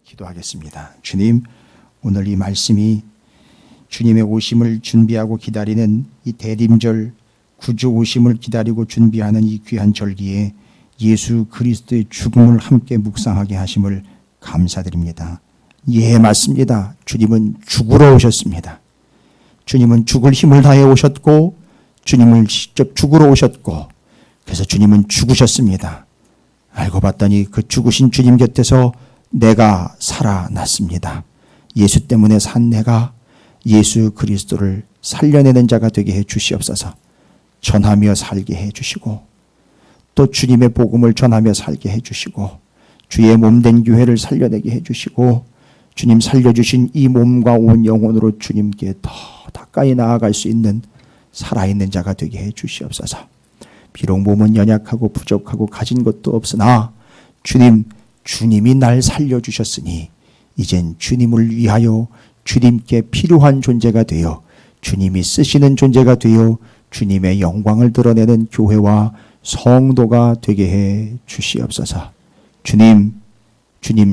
기도하겠습니다. 주님, 오늘 이 말씀이 주님의 오심을 준비하고 기다리는 이 대림절, 구주 오심을 기다리고 준비하는 이 귀한 절기에 예수 그리스도의 죽음을 함께 묵상하게 하심을 감사드립니다. 예, 맞습니다. 주님은 죽으러 오셨습니다. 주님은 죽을 힘을 다해 오셨고, 주님은 직접 죽으러 오셨고, 그래서 주님은 죽으셨습니다. 알고 봤더니 그 죽으신 주님 곁에서 내가 살아났습니다. 예수 때문에 산 내가 예수 그리스도를 살려내는 자가 되게 해 주시옵소서. 전하며 살게 해 주시고, 또 주님의 복음을 전하며 살게 해 주시고, 주의 몸된 교회를 살려내게 해 주시고, 주님 살려주신 이 몸과 온 영혼으로 주님께 더 가까이 나아갈 수 있는 살아있는 자가 되게 해 주시옵소서. 비록 몸은 연약하고 부족하고 가진 것도 없으나 주님이 날 살려주셨으니 이젠 주님을 위하여 주님께 필요한 존재가 되어 주님이 쓰시는 존재가 되어 주님의 영광을 드러내는 교회와 성도가 되게 해 주시옵소서. 주님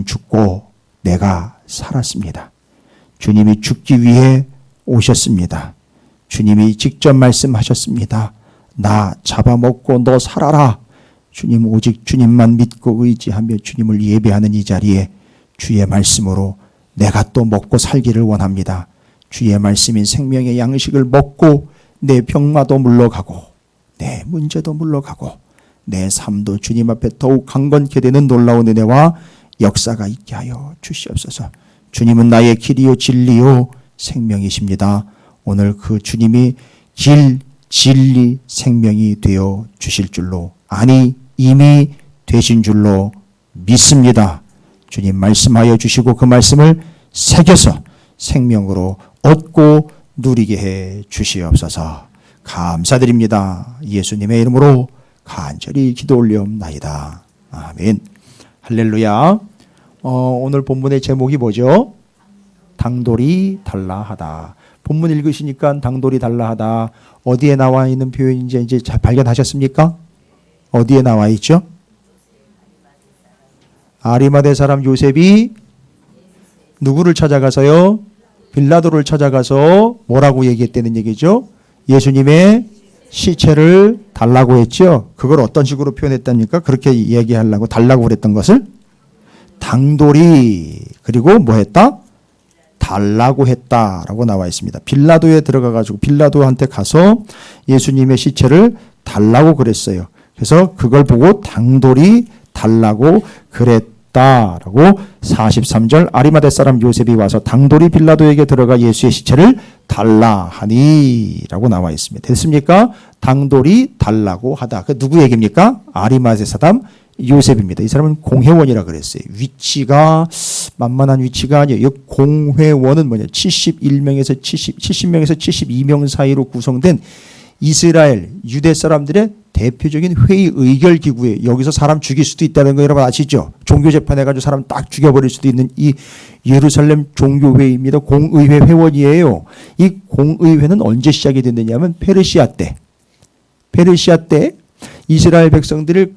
죽고 내가 살았습니다. 주님이 죽기 위해 오셨습니다. 주님이 직접 말씀하셨습니다. 나 잡아먹고 너 살아라. 주님, 오직 주님만 믿고 의지하며 주님을 예배하는 이 자리에 주의 말씀으로 내가 또 먹고 살기를 원합니다. 주의 말씀인 생명의 양식을 먹고 내 병마도 물러가고 내 문제도 물러가고 내 삶도 주님 앞에 더욱 강건케 되는 놀라운 은혜와 역사가 있게 하여 주시옵소서. 주님은 나의 길이요 진리요 생명이십니다. 오늘 그 주님이 길, 진리, 생명이 되어 주실 줄로, 아니 이미 되신 줄로 믿습니다. 주님 말씀하여 주시고 그 말씀을 새겨서 생명으로 얻고 누리게 해 주시옵소서. 감사드립니다. 예수님의 이름으로 간절히 기도 올리옵나이다. 아멘. 할렐루야. 오늘 본문의 제목이 뭐죠? 당돌이 달라하다. 본문 읽으시니까 당돌이 달라하다. 어디에 나와 있는 표현인지 이제 잘 발견하셨습니까? 어디에 나와 있죠? 아리마대 사람 요셉이 누구를 찾아가서요? 빌라도를 찾아가서 뭐라고 얘기했다는 얘기죠? 예수님의 시체를 달라고 했죠. 그걸 어떤 식으로 표현했답니까? 그렇게 얘기하려고 달라고 그랬던 것을 당돌이, 그리고 뭐 했다? 달라고 했다라고 나와 있습니다. 빌라도에 들어가가지고 빌라도한테 가서 예수님의 시체를 달라고 그랬어요. 그래서 그걸 보고 당돌이 달라고 그랬다라고 43절 아리마대 사람 요셉이 와서 당돌이 빌라도에게 들어가 예수의 시체를 달라 하니라고 나와 있습니다. 됐습니까? 당돌이 달라고 하다. 그 누구 얘기입니까? 아리마대 사람 요셉입니다. 이 사람은 공회원이라 그랬어요. 위치가 만만한 위치가 아니에요. 이 공회원은 뭐냐? 70명에서 72명 사이로 구성된 이스라엘 유대 사람들의 대표적인 회의 의결 기구예요. 여기서 사람 죽일 수도 있다는 거 여러분 아시죠? 종교 재판해가지고 사람 딱 죽여버릴 수도 있는 이 예루살렘 종교회의입니다. 공의회 회원이에요. 이 공의회는 언제 시작이 됐느냐면 페르시아 때 이스라엘 백성들을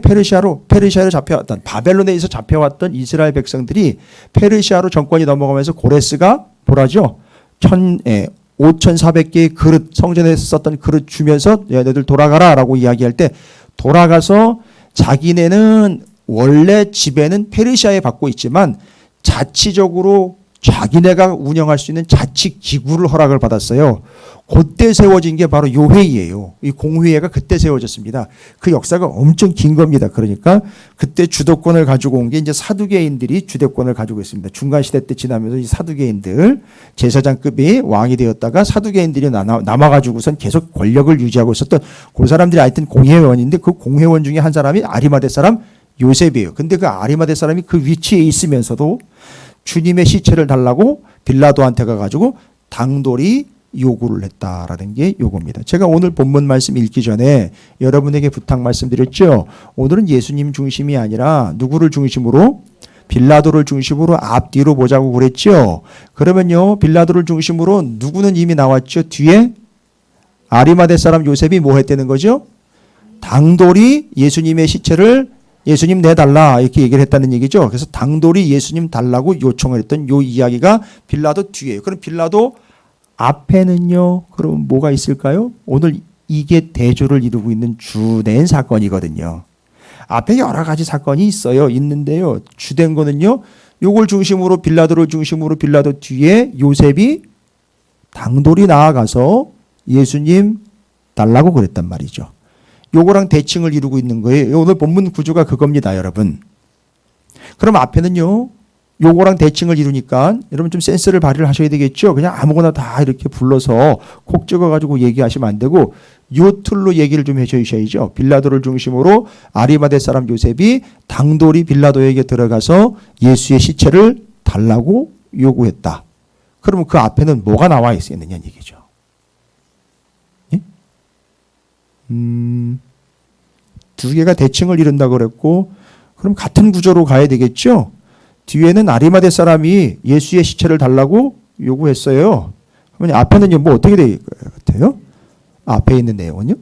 페르시아로 잡혀왔던, 바벨론에서 잡혀왔던 이스라엘 백성들이 페르시아로 정권이 넘어가면서 고레스가 뭐라죠? 5,400개의 그릇, 성전에서 썼던 그릇 주면서 얘네들 돌아가라 라고 이야기할 때 돌아가서 자기네는 원래 지배는 페르시아에 받고 있지만 자치적으로 자기네가 운영할 수 있는 자치 기구를 허락을 받았어요. 그때 세워진 게 바로 요 회의예요. 이 공회의가 그때 세워졌습니다. 그 역사가 엄청 긴 겁니다. 그러니까 그때 주도권을 가지고 온 게 이제 사두개인들이 주도권을 가지고 있습니다. 중간 시대 때 지나면서 이 사두개인들 제사장급이 왕이 되었다가 사두개인들이 남아가지고선 계속 권력을 유지하고 있었던 그 사람들이 하여튼 공회원인데 그 공회원 중에 한 사람이 아리마대 사람 요셉이에요. 근데 그 아리마대 사람이 그 위치에 있으면서도 주님의 시체를 달라고 빌라도한테 가가지고 당돌이 요구를 했다라는 게 요겁니다. 제가 오늘 본문 말씀 읽기 전에 여러분에게 부탁 말씀드렸죠. 오늘은 예수님 중심이 아니라 누구를 중심으로? 빌라도를 중심으로 앞뒤로 보자고 그랬죠. 그러면요, 빌라도를 중심으로 누구는 이미 나왔죠. 뒤에 아리마대 사람 요셉이 뭐 했다는 거죠? 당돌이 예수님의 시체를 예수님 내달라 이렇게 얘기를 했다는 얘기죠. 그래서 당돌이 예수님 달라고 요청을 했던 요 이야기가 빌라도 뒤에요. 그럼 빌라도 앞에는요. 그럼 뭐가 있을까요? 오늘 이게 대조를 이루고 있는 주된 사건이거든요. 앞에 여러 가지 사건이 있어요. 있는데요. 주된 거는요. 요걸 중심으로 빌라도를 중심으로 빌라도 뒤에 요셉이 당돌이 나아가서 예수님 달라고 그랬단 말이죠. 요거랑 대칭을 이루고 있는 거예요. 오늘 본문 구조가 그겁니다, 여러분. 그럼 앞에는요. 요거랑 대칭을 이루니까 여러분 좀 센스를 발휘를 하셔야 되겠죠. 그냥 아무거나 다 이렇게 불러서 콕 찍어가지고 얘기하시면 안 되고 요 틀로 얘기를 좀 해주셔야죠. 빌라도를 중심으로 아리마대 사람 요셉이 당돌이 빌라도에게 들어가서 예수의 시체를 달라고 요구했다. 그러면 그 앞에는 뭐가 나와 있었느냐는 얘기죠. 예? 두 개가 대칭을 이룬다고 그랬고 그럼 같은 구조로 가야 되겠죠. 뒤에는 아리마대 사람이 예수의 시체를 달라고 요구했어요. 그러면 앞에는요, 뭐 어떻게 될 것 같아요? 앞에 있는 내용은요?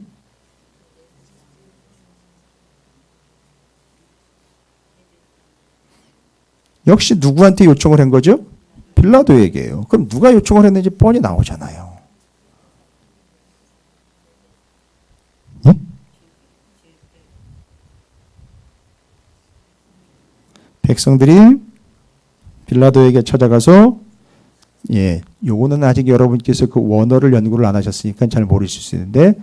역시 누구한테 요청을 한 거죠? 빌라도에게요. 그럼 누가 요청을 했는지 뻔히 나오잖아요. 네? 백성들이 빌라도에게 찾아가서 요거는 아직 여러분께서 그 원어를 연구를 안 하셨으니까 잘 모르실 수 있는데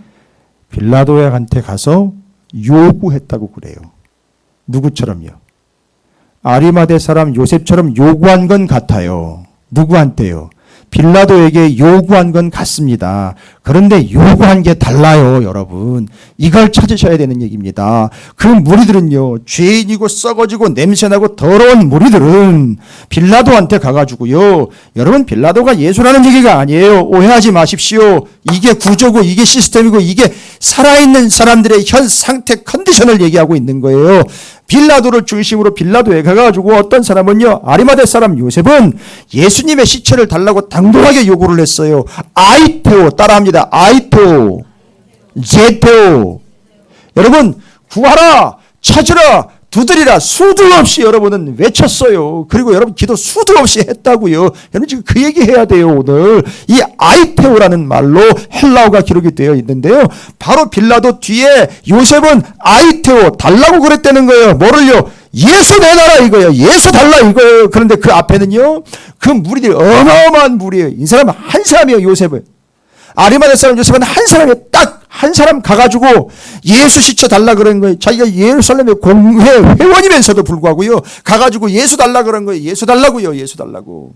빌라도한테 가서 요구했다고 그래요. 누구처럼요? 아리마대 사람 요셉처럼 요구한 건 같아요. 누구한테요? 빌라도에게 요구한 건 같습니다. 그런데 요구한 게 달라요, 여러분. 이걸 찾으셔야 되는 얘기입니다. 그 무리들은요, 죄인이고 썩어지고 냄새나고 더러운 무리들은 빌라도한테 가가지고요, 여러분 빌라도가 예수라는 얘기가 아니에요. 오해하지 마십시오. 이게 구조고 이게 시스템이고 이게 살아있는 사람들의 현 상태 컨디션을 얘기하고 있는 거예요. 빌라도를 중심으로 빌라도에 가가지고 어떤 사람은요, 아리마대 사람 요셉은 예수님의 시체를 달라고 당돌하게 요구를 했어요. 아이테오 따라합니다. 아이테오, 제테오. 여러분 구하라, 찾으라, 두드리라 수도 없이 여러분은 외쳤어요. 그리고 여러분 기도 수도 없이 했다고요. 여러분 지금 그 얘기 해야 돼요. 오늘 이 아이테오라는 말로 헬라어가 기록이 되어 있는데요. 바로 빌라도 뒤에 요셉은 아이테오 달라고 그랬다는 거예요. 뭐를요? 예수 내놔라 이거예요. 예수 달라 이거예요. 그런데 그 앞에는요, 그 무리들이 어마어마한 무리예요. 이 사람은 한 사람이에요. 요셉은. 아리마대 사람 요셉은 한 사람이에요. 딱 한 사람 가가지고 예수 시쳐 달라 그런 거예요. 자기가 예루살렘의 공회 회원이면서도 불구하고요, 가가지고 예수 달라 그런 거예요. 예수 달라고요. 예수 달라고.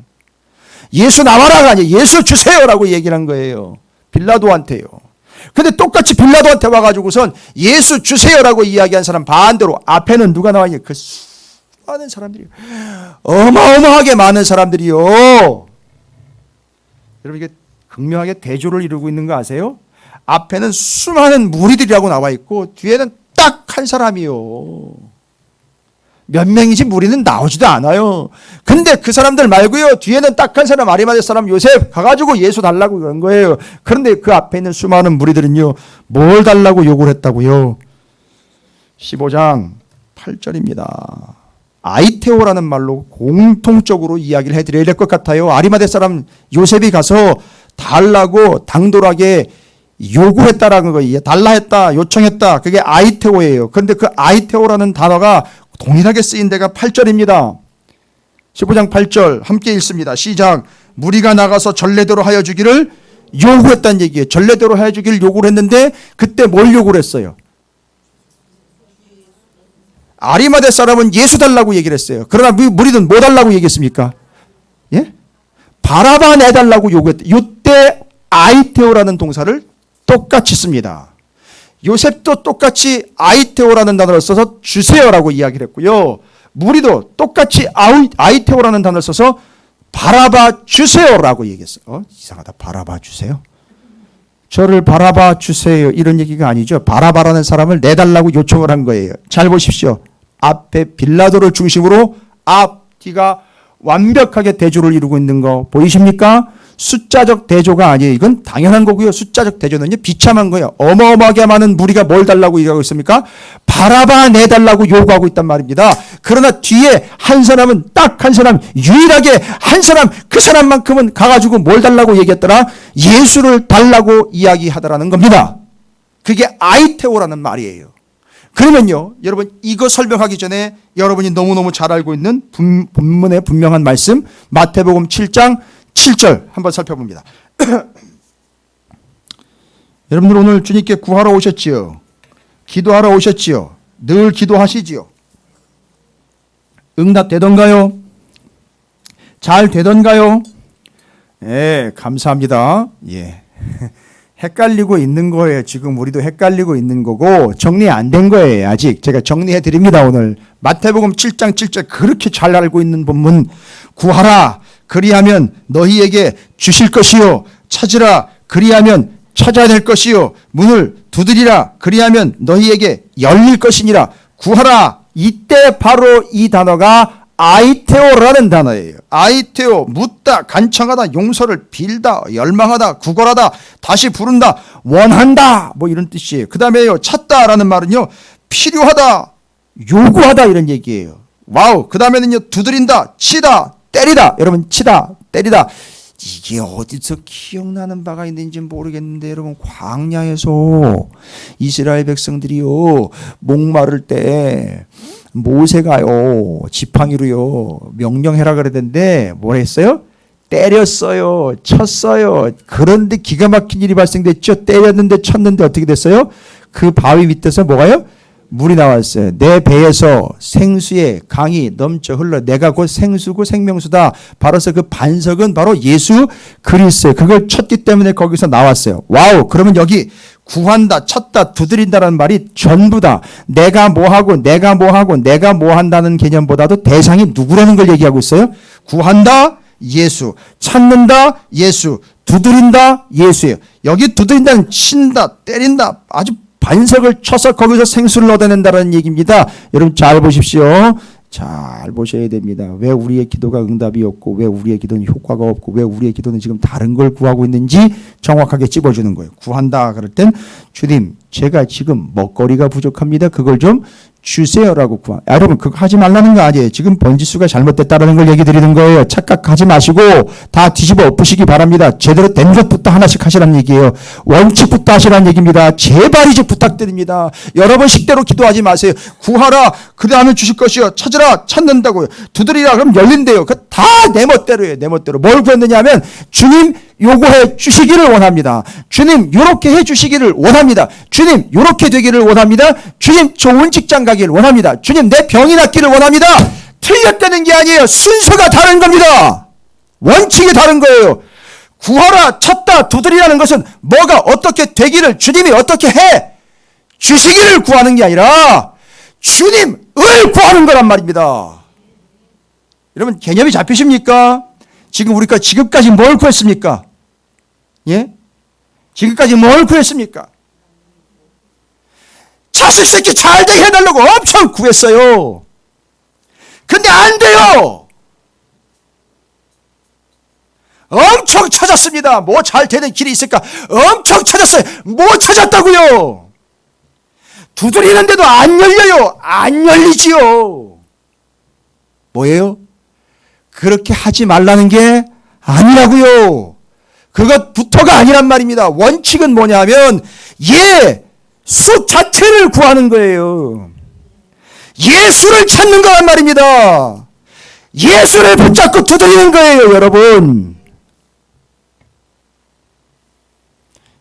예수 나와라가 아니에요. 예수 주세요라고 얘기를 한 거예요. 빌라도한테요. 근데 똑같이 빌라도한테 와가지고선 예수 주세요라고 이야기한 사람 반대로 앞에는 누가 나와있냐? 그 수많은 사람들이요. 어마어마하게 많은 사람들이요. 여러분 이게 극명하게 대조를 이루고 있는 거 아세요? 앞에는 수많은 무리들이라고 나와 있고 뒤에는 딱 한 사람이요. 몇 명이지 무리는 나오지도 않아요. 근데 그 사람들 말고요, 뒤에는 딱 한 사람 아리마대 사람 요셉 가가지고 예수 달라고 그런 거예요. 그런데 그 앞에 있는 수많은 무리들은요, 뭘 달라고 요구를 했다고요? 15장 8절입니다. 아이테오라는 말로 공통적으로 이야기를 해드려야 될 것 같아요. 아리마대 사람 요셉이 가서 달라고 당돌하게 요구했다라는 거예요. 달라 했다, 요청했다. 그게 아이테오예요. 그런데 그 아이테오라는 단어가 동일하게 쓰인 데가 8절입니다. 15장 8절 함께 읽습니다. 시작. 무리가 나가서 전례대로 하여 주기를 요구했다는 얘기예요. 전례대로 하여 주기를 요구를 했는데 그때 뭘 요구를 했어요? 아리마대 사람은 예수 달라고 얘기를 했어요. 그러나 무리는 뭐 달라고 얘기했습니까? 예? 바라바 내달라고 요구했다. 이때 아이테오라는 동사를 똑같이 씁니다. 요셉도 똑같이 아이테오라는 단어를 써서 주세요라고 이야기를 했고요. 무리도 똑같이 아이테오라는 단어를 써서 바라봐 주세요라고 얘기했어요. 이상하다. 바라봐 주세요. 저를 바라봐 주세요. 이런 얘기가 아니죠. 바라바라는 사람을 내달라고 요청을 한 거예요. 잘 보십시오. 앞에 빌라도를 중심으로 앞뒤가 완벽하게 대조를 이루고 있는 거 보이십니까? 숫자적 대조가 아니에요. 이건 당연한 거고요. 숫자적 대조는요, 비참한 거예요. 어마어마하게 많은 무리가 뭘 달라고 얘기하고 있습니까? 바라바 내달라고 요구하고 있단 말입니다. 그러나 뒤에 한 사람은, 딱 한 사람, 유일하게 한 사람, 그 사람만큼은 가가지고 뭘 달라고 얘기했더라? 예수를 달라고 이야기하더라는 겁니다. 그게 아이테오라는 말이에요. 그러면요, 여러분, 이거 설명하기 전에 여러분이 너무너무 잘 알고 있는 본문의 분명한 말씀, 마태복음 7장 7절 한번 살펴봅니다. 여러분들 오늘 주님께 구하러 오셨지요? 기도하러 오셨지요? 늘 기도하시지요? 응답되던가요? 잘 되던가요? 예, 감사합니다. 예. 헷갈리고 있는 거예요. 지금 우리도 헷갈리고 있는 거고 정리 안 된 거예요. 아직 제가 정리해 드립니다. 오늘 마태복음 7장 7절 그렇게 잘 알고 있는 본문, 구하라 그리하면 너희에게 주실 것이요, 찾으라 그리하면 찾아야 될 것이요, 문을 두드리라 그리하면 너희에게 열릴 것이니라. 구하라, 이때 바로 이 단어가 아이테오라는 단어예요. 아이테오, 묻다, 간청하다, 용서를 빌다, 열망하다, 구걸하다, 다시 부른다, 원한다, 뭐 이런 뜻이에요. 그 다음에요, 찾다라는 말은요, 필요하다, 요구하다 이런 얘기예요. 와우. 그 다음에는요, 두드린다, 치다, 때리다. 여러분, 치다, 때리다. 이게 어디서 기억나는 바가 있는지 모르겠는데 여러분, 광야에서 이스라엘 백성들이요, 목마를 때 모세가요, 지팡이로요, 명령해라 그랬는데 뭘 했어요? 때렸어요. 쳤어요. 그런데 기가 막힌 일이 발생됐죠. 때렸는데 쳤는데 어떻게 됐어요? 그 바위 밑에서 뭐가요? 물이 나왔어요. 내 배에서 생수의 강이 넘쳐 흘러. 내가 곧 생수고 생명수다. 바로서 그 반석은 바로 예수 그리스도예요. 그걸 쳤기 때문에 거기서 나왔어요. 와우. 그러면 여기 구한다, 쳤다, 두드린다라는 말이 전부다. 내가 뭐하고 내가 뭐하고 내가 뭐한다는 개념보다도 대상이 누구라는 걸 얘기하고 있어요. 구한다, 예수. 찾는다, 예수. 두드린다, 예수예요. 여기 두드린다는 친다, 때린다, 아주 반석을 쳐서 거기서 생수를 얻어낸다는 얘기입니다. 여러분 잘 보십시오. 잘 보셔야 됩니다. 왜 우리의 기도가 응답이 없고 왜 우리의 기도는 효과가 없고 왜 우리의 기도는 지금 다른 걸 구하고 있는지 정확하게 찝어주는 거예요. 구한다 그럴 땐 주님, 제가 지금 먹거리가 부족합니다. 그걸 좀 주세요라고 구하. 여러분 그거 하지 말라는 거 아니에요. 지금 번지수가 잘못됐다는 걸 얘기 드리는 거예요. 착각하지 마시고 다 뒤집어 엎으시기 바랍니다. 제대로 된 것부터 하나씩 하시라는 얘기예요. 원칙부터 하시라는 얘기입니다. 제발 이제 부탁드립니다. 여러분식대로 기도하지 마세요. 구하라, 그 다음에 주실 것이요. 찾으라, 찾는다고요. 두드리라, 그럼 열린대요. 그 다 내 멋대로예요. 내 멋대로. 뭘 구했느냐 하면 주님 요구해 주시기를 원합니다. 주님 요렇게 해 주시기를 원합니다. 주님 요렇게 되기를 원합니다. 주님 좋은 직장 가기를 원합니다. 주님 내 병이 낫기를 원합니다. 틀렸다는 게 아니에요. 순서가 다른 겁니다. 원칙이 다른 거예요. 구하라, 찾다, 두드리라는 것은 뭐가 어떻게 되기를 주님이 어떻게 해 주시기를 구하는 게 아니라 주님을 구하는 거란 말입니다. 여러분 개념이 잡히십니까? 지금 우리가 지금까지 뭘 구했습니까? 예? 지금까지 뭘 구했습니까? 자식 새끼 잘 되게 해달라고 엄청 구했어요. 근데 안 돼요. 엄청 찾았습니다. 뭐 잘 되는 길이 있을까? 엄청 찾았어요. 뭐 찾았다고요? 두드리는데도 안 열려요. 안 열리지요. 뭐예요? 그렇게 하지 말라는 게 아니라고요. 그것부터가 아니란 말입니다. 원칙은 뭐냐 하면 예수 자체를 구하는 거예요. 예수를 찾는 거란 말입니다. 예수를 붙잡고 두드리는 거예요, 여러분.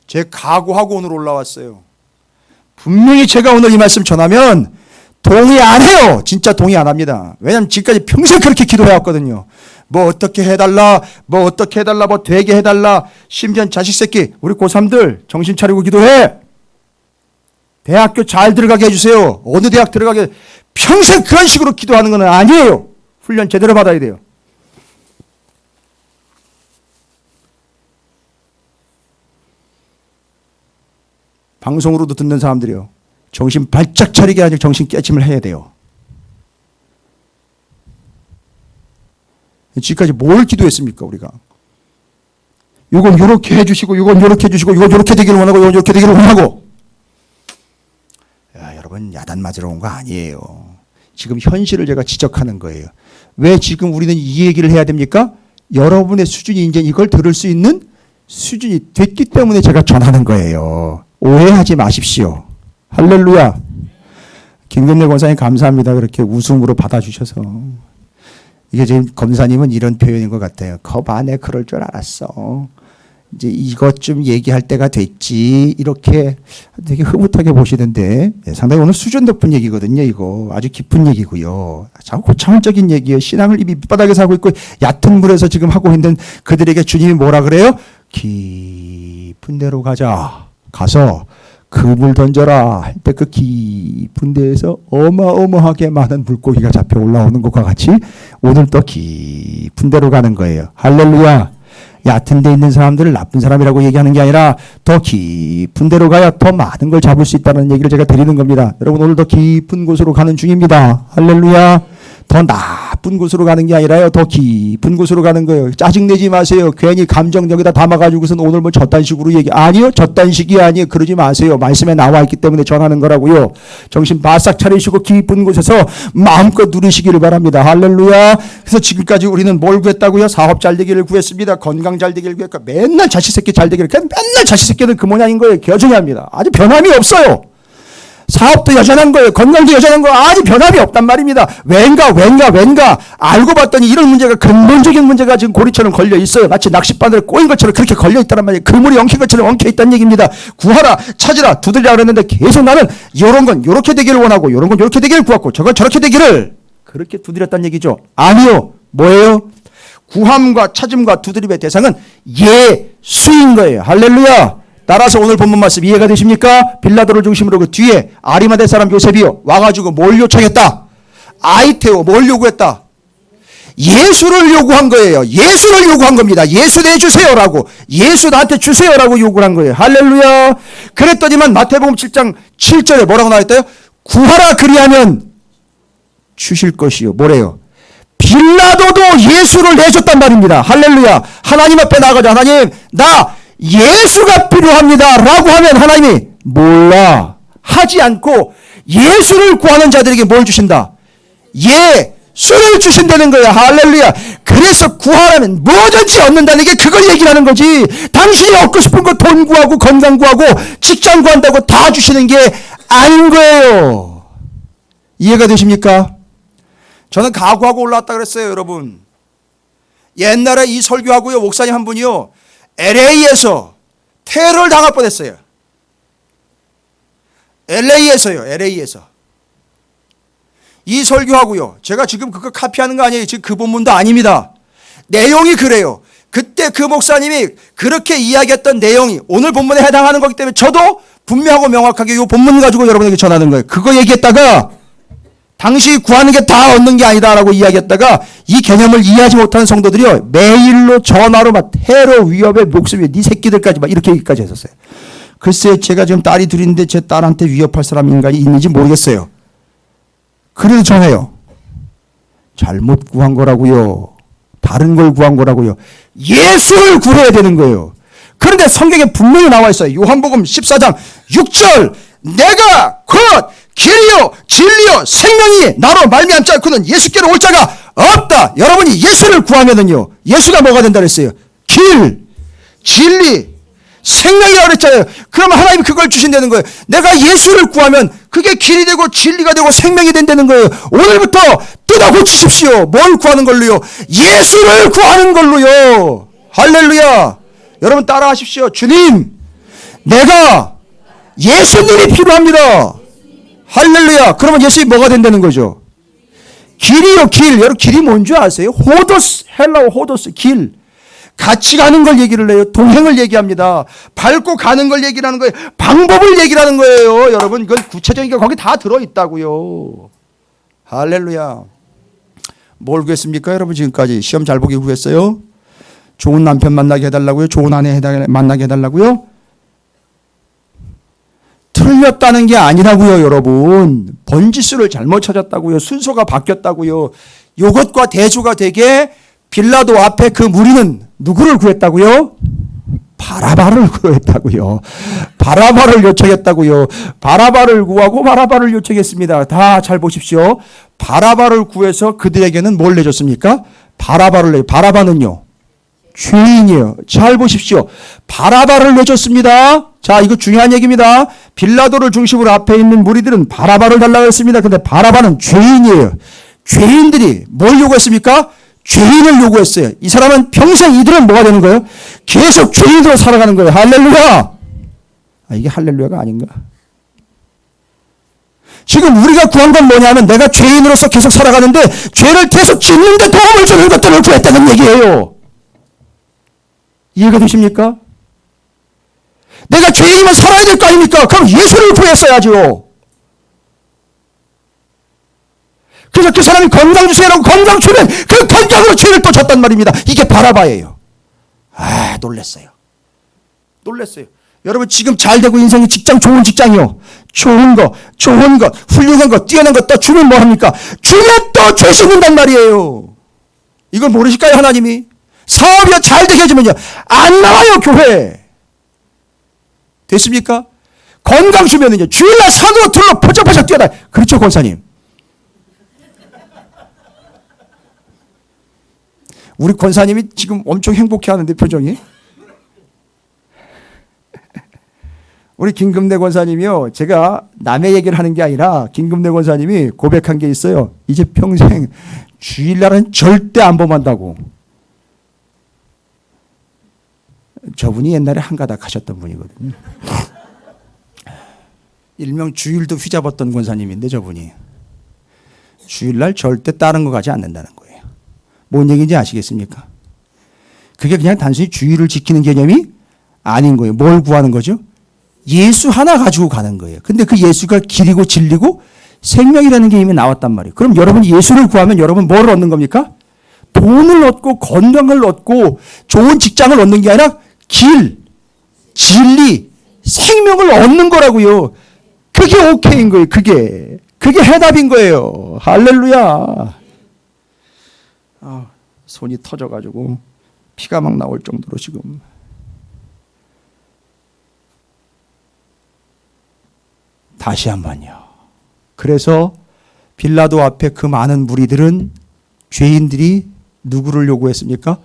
제가 각오하고 오늘 올라왔어요. 분명히 제가 오늘 이 말씀 전하면 동의 안 해요. 진짜 동의 안 합니다. 왜냐하면 지금까지 평생 그렇게 기도해왔거든요. 뭐 어떻게 해달라, 뭐 어떻게 해달라, 뭐 되게 해달라. 심지어 자식 새끼, 우리 고3들 정신 차리고 기도해. 대학교 잘 들어가게 해주세요. 어느 대학 들어가게. 평생 그런 식으로 기도하는 건 아니에요. 훈련 제대로 받아야 돼요. 방송으로도 듣는 사람들이요. 정신 발짝 차리게 아니라 정신 깨침을 해야 돼요. 지금까지 뭘 기도했습니까, 우리가? 이건 이렇게 해주시고, 이건 이렇게 해주시고, 이건 이렇게 되기를 원하고, 이건 이렇게 되기를 원하고. 야, 여러분, 야단 맞으러 온 거 아니에요. 지금 현실을 제가 지적하는 거예요. 왜 지금 우리는 이 얘기를 해야 됩니까? 여러분의 수준이 이제 이걸 들을 수 있는 수준이 됐기 때문에 제가 전하는 거예요. 오해하지 마십시오. 할렐루야. 김금래 권사님 감사합니다. 그렇게 웃음으로 받아주셔서. 이게 지금 검사님은 이런 표현인 것 같아요. 거봐, 내 그럴 줄 알았어. 이제 이것 좀 얘기할 때가 됐지. 이렇게 되게 흐뭇하게 보시던데, 상당히 오늘 수준 높은 얘기거든요. 이거 아주 깊은 얘기고요. 참 고차원적인 얘기예요. 신앙을 이 밑바닥에서 하고 있고 얕은 물에서 지금 하고 있는 그들에게 주님이 뭐라 그래요? 깊은 데로 가자. 가서 금을 던져라 할 때 그 깊은 데에서 어마어마하게 많은 물고기가 잡혀 올라오는 것과 같이 오늘 또 깊은 데로 가는 거예요. 할렐루야. 얕은 데 있는 사람들을 나쁜 사람이라고 얘기하는 게 아니라 더 깊은 데로 가야 더 많은 걸 잡을 수 있다는 얘기를 제가 드리는 겁니다. 여러분, 오늘 더 깊은 곳으로 가는 중입니다. 할렐루야. 더 나쁜 곳으로 가는 게 아니라요, 더 깊은 곳으로 가는 거예요. 짜증내지 마세요. 괜히 감정력에다 담아가지고선 오늘 뭐 저딴 식으로 아니요, 저딴 식이 아니에요. 그러지 마세요. 말씀에 나와 있기 때문에 전하는 거라고요. 정신 바싹 차리시고 깊은 곳에서 마음껏 누리시기를 바랍니다. 할렐루야. 그래서 지금까지 우리는 뭘 구했다고요? 사업 잘 되기를 구했습니다. 건강 잘 되기를 구했고, 맨날 자식 새끼 잘 되기를, 그냥 맨날 자식 새끼는 그 모양인 거예요. 여전히 합니다. 아주 변함이 없어요. 사업도 여전한 거예요. 건강도 여전한 거예요. 아주 변함이 없단 말입니다. 왠가 알고 봤더니 이런 문제가, 근본적인 문제가 지금 고리처럼 걸려 있어요. 마치 낚싯바늘에 꼬인 것처럼 그렇게 걸려 있다는 말이에요. 그물이 엉킨 것처럼 엉켜 있다는 얘기입니다. 구하라, 찾으라, 두드리라 그랬는데 계속 나는 이런 건 이렇게 되기를 원하고, 이런 건 이렇게 되기를 구하고, 저건 저렇게 되기를 그렇게 두드렸다는 얘기죠. 아니요. 뭐예요? 구함과 찾음과 두드림의 대상은 예수인 거예요. 할렐루야. 따라서 오늘 본문 말씀 이해가 되십니까? 빌라도를 중심으로 그 뒤에 아리마대 사람 요셉이요 와가지고 뭘 요청했다? 아이테오 뭘 요구했다? 예수를 요구한 거예요. 예수를 요구한 겁니다. 예수 내주세요라고, 예수 나한테 주세요라고 요구를 한 거예요. 할렐루야. 그랬더니만 마태복음 7장 7절에 뭐라고 나와있대요? 구하라 그리하면 주실 것이요. 뭐래요? 빌라도도 예수를 내줬단 말입니다. 할렐루야. 하나님 앞에 나가자. 하나님, 나 예수가 필요합니다 라고 하면 하나님이 몰라 하지 않고 예수를 구하는 자들에게 뭘 주신다? 예수를 주신다는 거야. 할렐루야. 그래서 구하라면 뭐든지 얻는다는 게 그걸 얘기하는 거지. 당신이 얻고 싶은 거 돈 구하고 건강 구하고 직장 구한다고 다 주시는 게 아닌 거예요. 이해가 되십니까? 저는 각오하고 올라왔다 그랬어요. 여러분, 옛날에 이 설교하고요 목사님 한 분이요 LA에서 테러를 당할 뻔했어요. LA에서요. LA에서. 이 설교하고요. 제가 지금 그거 카피하는 거 아니에요. 지금 그 본문도 아닙니다. 내용이 그래요. 그때 그 목사님이 그렇게 이야기했던 내용이 오늘 본문에 해당하는 거기 때문에 저도 분명하고 명확하게 이 본문 가지고 여러분에게 전하는 거예요. 그거 얘기했다가 당시 구하는 게 다 얻는 게 아니다라고 이야기했다가 이 개념을 이해하지 못하는 성도들이요 메일로 전화로 막 테러 위협에 목숨 위에 네 새끼들까지 막 이렇게 얘기까지 했었어요. 글쎄, 제가 지금 딸이 둘인데 제 딸한테 위협할 사람 인간이 있는지 모르겠어요. 그래도 전해요. 잘못 구한 거라고요. 다른 걸 구한 거라고요. 예수를 구해야 되는 거예요. 그런데 성경에 분명히 나와 있어요. 요한복음 14장 6절 내가 곧 길이요 진리요 생명이 나로 말미암지 않고는 예수께로 올 자가 없다. 여러분이 예수를 구하면은요 예수가 뭐가 된다 그랬어요? 길, 진리, 생명이라고 그랬잖아요. 그러면 하나님이 그걸 주신다는 거예요. 내가 예수를 구하면 그게 길이 되고 진리가 되고 생명이 된다는 거예요. 오늘부터 뜯어 고치십시오. 뭘 구하는 걸로요? 예수를 구하는 걸로요. 할렐루야. 여러분 따라하십시오. 주님, 내가 예수님이 필요합니다. 할렐루야. 그러면 예수님이 뭐가 된다는 거죠? 길이요, 길. 여러분, 길이 뭔지 아세요? 호도스, 헬라어 호도스, 길. 같이 가는 걸 얘기를 해요. 동행을 얘기합니다. 밟고 가는 걸 얘기를 하는 거예요. 방법을 얘기를 하는 거예요. 여러분, 이건 구체적인 게 거기 다 들어있다고요. 할렐루야. 뭘 구했습니까? 여러분, 지금까지 시험 잘 보기 구했어요? 좋은 남편 만나게 해달라고요? 좋은 아내 만나게 해달라고요? 틀렸다는 게 아니라고요, 여러분. 번지수를 잘못 찾았다고요. 순서가 바뀌었다고요. 요것과 대조가 되게 빌라도 앞에 그 무리는 누구를 구했다고요? 바라바를 구했다고요. 바라바를 요청했다고요. 바라바를 구하고 바라바를 요청했습니다. 다 잘 보십시오. 바라바를 구해서 그들에게는 뭘 내줬습니까? 바라바를 내요. 바라바는요, 죄인이에요. 잘 보십시오. 바라바를 내줬습니다. 자, 이거 중요한 얘기입니다. 빌라도를 중심으로 앞에 있는 무리들은 바라바를 달라고 했습니다. 근데 바라바는 죄인이에요. 죄인들이 뭘 요구했습니까? 죄인을 요구했어요. 이 사람은 평생 이들은 뭐가 되는 거예요? 계속 죄인으로 살아가는 거예요. 할렐루야! 이게 할렐루야가 아닌가? 지금 우리가 구한 건 뭐냐면 내가 죄인으로서 계속 살아가는데 죄를 계속 짓는데 도움을 주는 것들을 구했다는 얘기예요. 이해가 되십니까? 내가 죄인이면 살아야 될 거 아닙니까? 그럼 예수를 구했어야죠. 그래서 그 사람이 건강 주세요라고 건강 주면 그 건강으로 죄를 또 졌단 말입니다. 이게 바라바예요. 놀랐어요. 놀랐어요. 여러분 지금 잘 되고 인생이 직장 좋은 직장이요. 좋은 거, 훌륭한 거, 뛰어난 거 또 주면 뭐 합니까? 주면 또 죄 씻는단 말이에요. 이걸 모르실까요, 하나님이? 사업이 잘 되게 해주면요. 안 나와요, 교회. 됐습니까? 건강 주면은요. 주일날 산으로 둘러 퍼쩍퍼쩍 뛰어다. 그렇죠, 권사님? 우리 권사님이 지금 엄청 행복해 하는데 표정이. 우리 김금래 권사님이요. 제가 남의 얘기를 하는 게 아니라 김금래 권사님이 고백한 게 있어요. 이제 평생 주일날은 절대 안 범한다고. 저분이 옛날에 한가닥 하셨던 분이거든요. 일명 주일도 휘잡았던 권사님인데 저분이. 주일날 절대 다른 거 가지 않는다는 거예요. 뭔 얘기인지 아시겠습니까? 그게 그냥 단순히 주의를 지키는 개념이 아닌 거예요. 뭘 구하는 거죠? 예수 하나 가지고 가는 거예요. 근데 그 예수가 길이고 진리고 생명이라는 게 이미 나왔단 말이에요. 그럼 여러분이 예수를 구하면 여러분 뭘 얻는 겁니까? 돈을 얻고 건강을 얻고 좋은 직장을 얻는 게 아니라 길, 진리, 생명을 얻는 거라고요. 그게 오케이인 거예요. 그게 해답인 거예요. 할렐루야. 손이 터져가지고 피가 막 나올 정도로 지금. 다시 한번요. 그래서 빌라도 앞에 그 많은 무리들은 죄인들이 누구를 요구했습니까?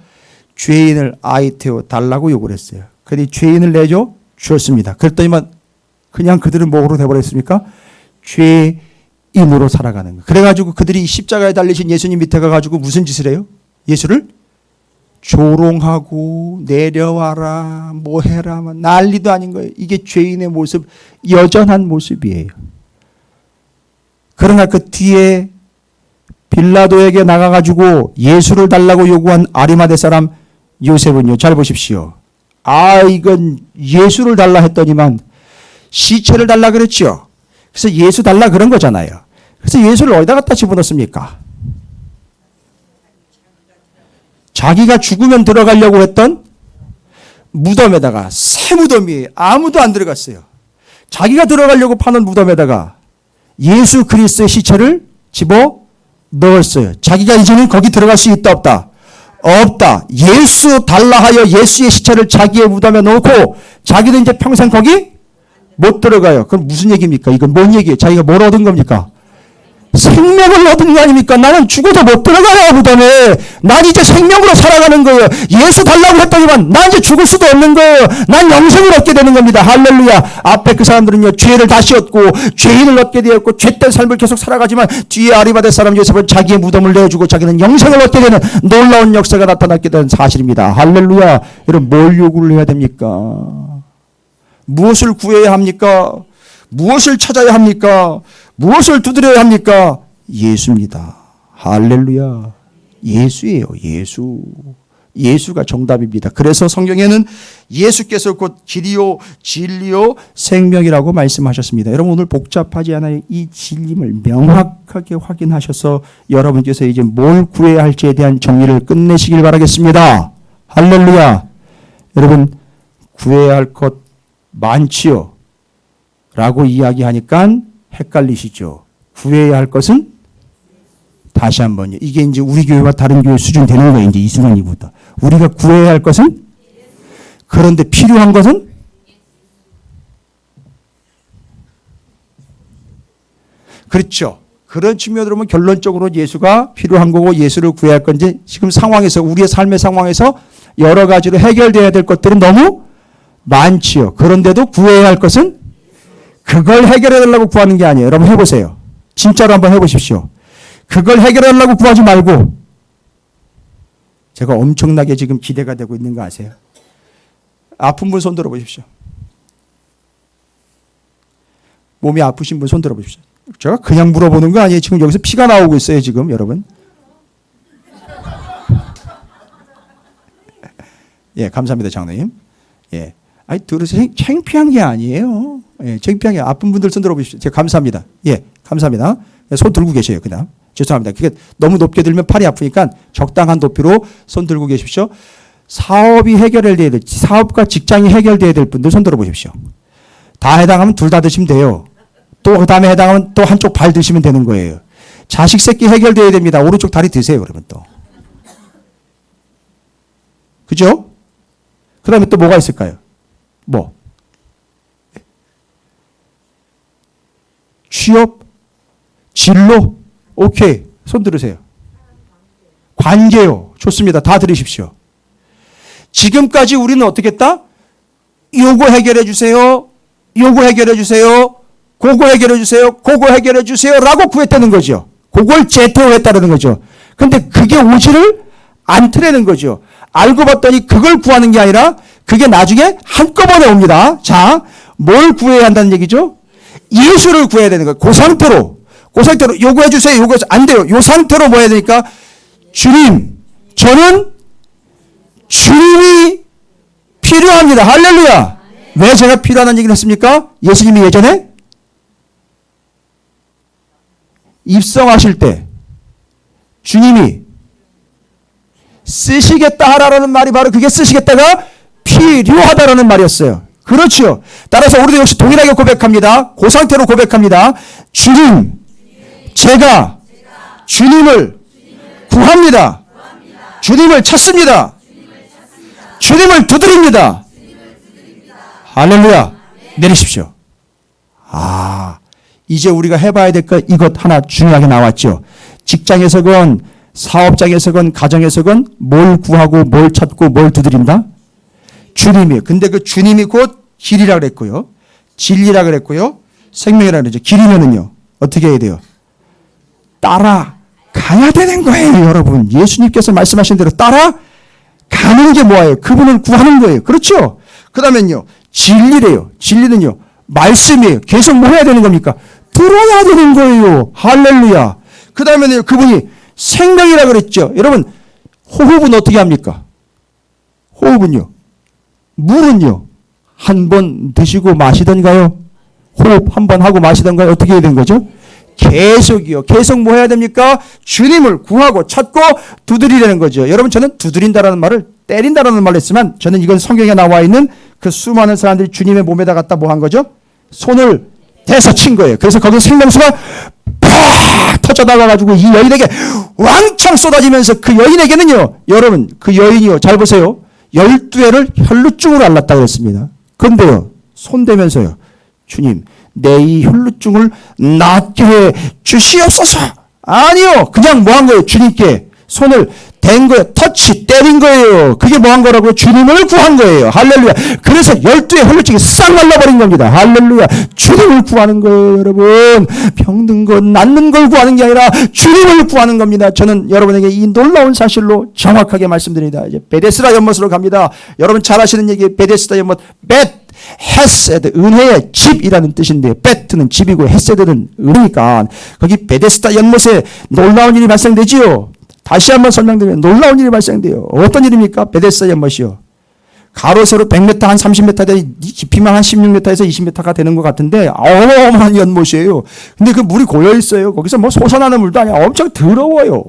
죄인을 아이테오 달라고 요구를 했어요. 그런데 죄인을 내줘 주었습니다. 그랬더니만 그냥 그들은 뭐로 돼버렸습니까? 죄인으로 살아가는 거예요. 그래가지고 그들이 십자가에 달리신 예수님 밑에 가가지고 무슨 짓을 해요? 예수를 조롱하고 내려와라 뭐 해라 난리도 아닌 거예요. 이게 죄인의 모습, 여전한 모습이에요. 그러나 그 뒤에 빌라도에게 나가가지고 예수를 달라고 요구한 아리마대 사람 요셉은요. 잘 보십시오. 이건 예수를 달라 했더니만 시체를 달라 그랬죠. 그래서 예수 달라 그런 거잖아요. 그래서 예수를 어디다 갖다 집어넣습니까? 자기가 죽으면 들어가려고 했던 무덤에다가, 새 무덤이 아무도 안 들어갔어요. 자기가 들어가려고 파는 무덤에다가 예수 그리스도의 시체를 집어 넣었어요. 자기가 이제는 거기 들어갈 수 있다 없다? 없다. 예수 달라 하여 예수의 시체를 자기의 무덤에 넣고 자기는 이제 평생 거기 못 들어가요. 그럼 무슨 얘기입니까? 이건 뭔 얘기예요? 자기가 뭘 얻은 겁니까? 생명을 얻은 거 아닙니까? 나는 죽어도 못 들어가요, 무덤에. 난 이제 생명으로 살아가는 거예요. 예수 달라고 했더니만 난 이제 죽을 수도 없는 거예요. 난 영생을 얻게 되는 겁니다. 할렐루야. 앞에 그 사람들은요, 죄를 다시 얻고 죄인을 얻게 되었고 죄된 삶을 계속 살아가지만 뒤에 아리마대 사람 요셉은 자기의 무덤을 내주고 자기는 영생을 얻게 되는 놀라운 역사가 나타났게 된 사실입니다. 할렐루야. 여러분 뭘 요구를 해야 됩니까? 무엇을 구해야 합니까? 무엇을 찾아야 합니까? 무엇을 두드려야 합니까? 예수입니다. 할렐루야. 예수예요. 예수. 예수가 정답입니다. 그래서 성경에는 예수께서 곧 길이요 진리요 생명이라고 말씀하셨습니다. 여러분 오늘 복잡하지 않아요. 이 진림을 명확하게 확인하셔서 여러분께서 이제 뭘 구해야 할지에 대한 정리를 끝내시길 바라겠습니다. 할렐루야. 여러분 구해야 할 것 많지요. 라고 이야기하니까 헷갈리시죠. 구해야 할 것은 다시 한번요. 이게 이제 우리 교회와 다른 교회 수준 되는 거예요. 이제 이 순간이부터. 우리가 구해야 할 것은, 그런데 필요한 것은, 그렇죠. 그런 측면으로 보면 결론적으로 예수가 필요한 거고 예수를 구해야 할 건지, 지금 상황에서, 우리의 삶의 상황에서 여러 가지로 해결돼야 될 것들은 너무 많지요. 그런데도 구해야 할 것은 그걸 해결해 달라고 구하는 게 아니에요. 여러분 해보세요. 진짜로 한번 해보십시오. 그걸 해결해 달라고 구하지 말고, 제가 엄청나게 지금 기대가 되고 있는 거 아세요? 아픈 분 손 들어보십시오. 몸이 아프신 분 손 들어보십시오. 제가 그냥 물어보는 거 아니에요. 지금 여기서 피가 나오고 있어요. 지금 여러분. 예, 감사합니다, 장로님. 예, 아니 들으세요. 창피한 게 아니에요. 예, 창피한 게 아픈 분들 손 들어보십시오. 제가 감사합니다. 예, 감사합니다. 손 들고 계세요. 그냥 죄송합니다. 그게 너무 높게 들면 팔이 아프니까 적당한 높이로 손 들고 계십시오. 사업이 해결돼야 될, 사업과 직장이 해결돼야 될 분들 손 들어보십시오. 다 해당하면 둘 다 드시면 돼요. 또 그 다음에 해당하면 또 한쪽 발 드시면 되는 거예요. 자식 새끼 해결돼야 됩니다. 오른쪽 다리 드세요. 그러면 또. 그죠? 그 다음에 또 뭐가 있을까요? 뭐? 취업? 진로? 오케이. 손 들으세요. 관계요. 좋습니다. 다 들으십시오. 지금까지 우리는 어떻게 했다? 요거 해결해 주세요. 요거 해결해 주세요. 그거 해결해 주세요. 그거 해결해 주세요. 라고 구했다는 거죠. 그걸 제태했다는 거죠. 근데 그게 오지를 않더라는 거죠. 알고 봤더니 그걸 구하는 게 아니라 그게 나중에 한꺼번에 옵니다. 자, 뭘 구해야 한다는 얘기죠? 예수를 구해야 되는 거예요. 그 상태로 요거 해주세요. 요거 안 돼요. 요 상태로 뭐 해야 되니까 주님, 저는 주님이 필요합니다. 할렐루야. 왜 제가 필요하다는 얘기를 했습니까? 예수님이 예전에 입성하실 때 주님이 쓰시겠다 하라는 말이 바로 그게 쓰시겠다가 필요하다라는 말이었어요. 그렇죠. 따라서 우리도 역시 동일하게 고백합니다. 그 상태로 고백합니다. 주님, 제가 주님을 구합니다. 주님을 찾습니다. 주님을 두드립니다. 할렐루야. 내리십시오. 아, 이제 우리가 해봐야 될 것 이것 하나 중요하게 나왔죠. 직장에서건 사업장에서건 가정에서건 뭘 구하고 뭘 찾고 뭘 두드린다? 주님이에요. 근데 그 주님이 곧 길이라 그랬고요. 진리라 그랬고요. 생명이라 그랬죠. 길이면은요. 어떻게 해야 돼요? 따라가야 되는 거예요, 여러분. 예수님께서 말씀하신 대로 따라가는 게 뭐예요? 그분을 구하는 거예요. 그렇죠? 그 다음엔요. 진리래요. 진리는요. 말씀이에요. 계속 뭐 해야 되는 겁니까? 들어야 되는 거예요. 할렐루야. 그 다음에는 그분이 생명이라 그랬죠. 여러분, 호흡은 어떻게 합니까? 호흡은요. 물은요. 한 번 드시고 마시던가요? 호흡 한 번 하고 마시던가요? 어떻게 해야 되는 거죠? 계속이요. 계속 뭐 해야 됩니까? 주님을 구하고 찾고 두드리라는 거죠. 여러분, 저는 두드린다라는 말을 때린다라는 말을 했지만 저는 이건 성경에 나와 있는 그 수많은 사람들이 주님의 몸에다 갖다 뭐 한 거죠? 손을 대서 친 거예요. 그래서 거기 생명수가 팍 터져나가가지고 이 여인에게 왕창 쏟아지면서 그 여인에게는요, 여러분, 그 여인이요, 잘 보세요. 12회를 혈루증으로 앓았다 그랬습니다. 그런데요, 손대면서요, 주님, 내 이 혈루증을 낫게 해 주시옵소서. 아니요, 그냥 뭐 한 거예요? 주님께 손을 댄 거예요. 터치, 때린 거예요. 그게 뭐 한 거라고요? 주님을 구한 거예요. 할렐루야. 그래서 12의 혈루증이 싹 말라버린 겁니다. 할렐루야. 주님을 구하는 거예요, 여러분. 병든 것, 낫는 걸 구하는 게 아니라 주님을 구하는 겁니다. 저는 여러분에게 이 놀라운 사실로 정확하게 말씀드립니다. 이제 베데스다 연못으로 갑니다. 여러분 잘 아시는 얘기, 베데스다 연못, 헤세드, 은혜의 집이라는 뜻인데, 베트는 집이고 헤세드는 은혜니까 거기 베데스다 연못에 놀라운 일이 발생되지요. 다시 한번 설명드리면 놀라운 일이 발생돼요. 어떤 일입니까? 베데스다 연못이요. 가로 세로 100m, 한 30m 되 깊이만 한 16m에서 20m가 되는 것 같은데 어마어마한 연못이에요. 근데 그 물이 고여 있어요. 거기서 뭐 솟아나는 물도 아니야. 엄청 더러워요.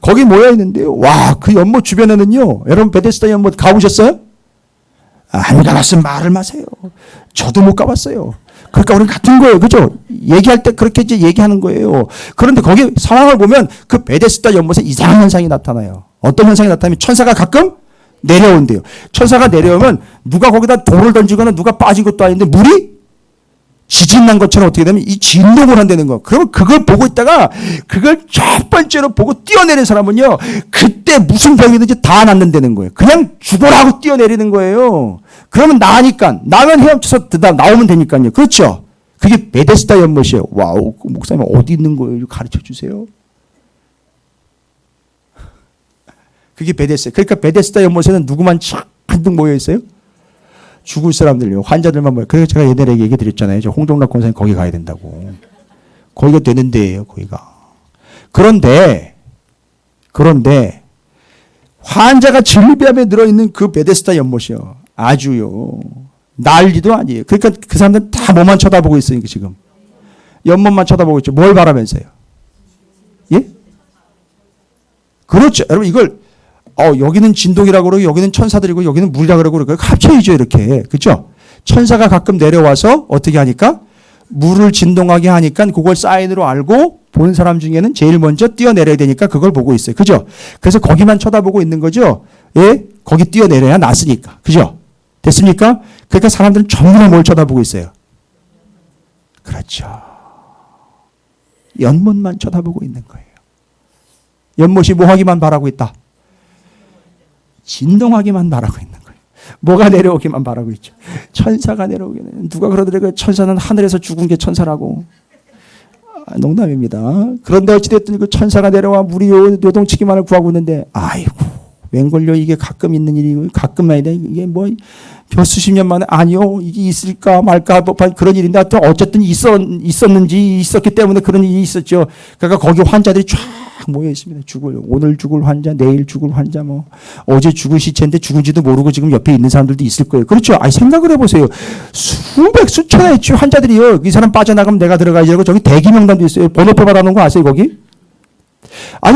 거기 모여 있는데요. 와, 그 연못 주변에는요. 여러분 베데스다 연못 가보셨어요? 안 가봤으면 말을 마세요. 저도 못 가봤어요. 그러니까 우리 같은 거예요. 그죠? 얘기할 때 그렇게 이제 얘기하는 거예요. 그런데 거기 상황을 보면 그 베데스다 연못에 이상한 현상이 나타나요. 어떤 현상이 나타나면 천사가 가끔 내려온대요. 천사가 내려오면 누가 거기다 돌을 던지거나 누가 빠진 것도 아닌데 물이 지진 난 것처럼 어떻게 되면 이 진동을 한다는 거. 그러면 그걸 보고 있다가 그걸 첫 번째로 보고 뛰어내린 사람은요. 그때 무슨 병이든지 다 낫는다는 거예요. 그냥 죽어라 하고 뛰어내리는 거예요. 그러면 나으니까 나면 헤엄쳐서 나오면 되니까요. 그렇죠? 그게 베데스다 연못이에요. 와우, 목사님 어디 있는 거예요? 가르쳐 주세요. 그게 베데스다. 그러니까 베데스다 연못에는 누구만 잔뜩 모여 있어요? 죽을 사람들요. 환자들만 모여. 그래서 제가 옛날에 얘기 드렸잖아요. 저 홍종락 권사님 거기 가야 된다고. 거기가 되는 데예요. 거기가. 그런데 환자가 질비함에 들어있는 그 베데스다 연못이요. 아주요. 난리도 아니에요. 그러니까 그 사람들은 다 뭐만 쳐다보고 있어요. 지금. 연못만 쳐다보고 있죠. 뭘 바라면서요? 예? 그렇죠. 여러분 이걸 여기는 진동이라고 그러고 여기는 천사들이고 여기는 물이라고 그러고 그러니까 합쳐이죠 이렇게. 그렇죠? 천사가 가끔 내려와서 어떻게 하니까 물을 진동하게 하니까 그걸 사인으로 알고 본 사람 중에는 제일 먼저 뛰어내려야 되니까 그걸 보고 있어요. 그죠? 그래서 거기만 쳐다보고 있는 거죠. 예? 거기 뛰어내려야 낫으니까. 그죠? 됐습니까? 그러니까 사람들은 전부 다 뭘 쳐다보고 있어요? 그렇죠. 연못만 쳐다보고 있는 거예요. 연못이 뭐 하기만 바라고 있다? 진동하기만 바라고 있는 거예요. 뭐가 내려오기만 바라고 있죠. 천사가 내려오기는. 누가 그러더라고요. 천사는 하늘에서 죽은 게 천사라고. 농담입니다. 그런데 어찌됐든 그 천사가 내려와 물이 요동치기만을 구하고 있는데 아이고 웬걸요 이게 가끔 있는 일이고 가끔만이다. 이게 뭐 몇 수십 년 만에 아니요 이게 있을까 말까 그런 일인데 하여튼 어쨌든 있었는지 있었기 때문에 그런 일이 있었죠. 그러니까 거기 환자들이 쫙 모여 있습니다. 오늘 죽을 환자, 내일 죽을 환자, 어제 죽을 시체인데 죽은지도 모르고 지금 옆에 있는 사람들도 있을 거예요. 그렇죠? 생각을 해보세요. 수천의 환자들이요. 이 사람 빠져나가면 내가 들어가야지 하고 저기 대기 명단도 있어요. 번호표 받아놓은 거 아세요, 거기?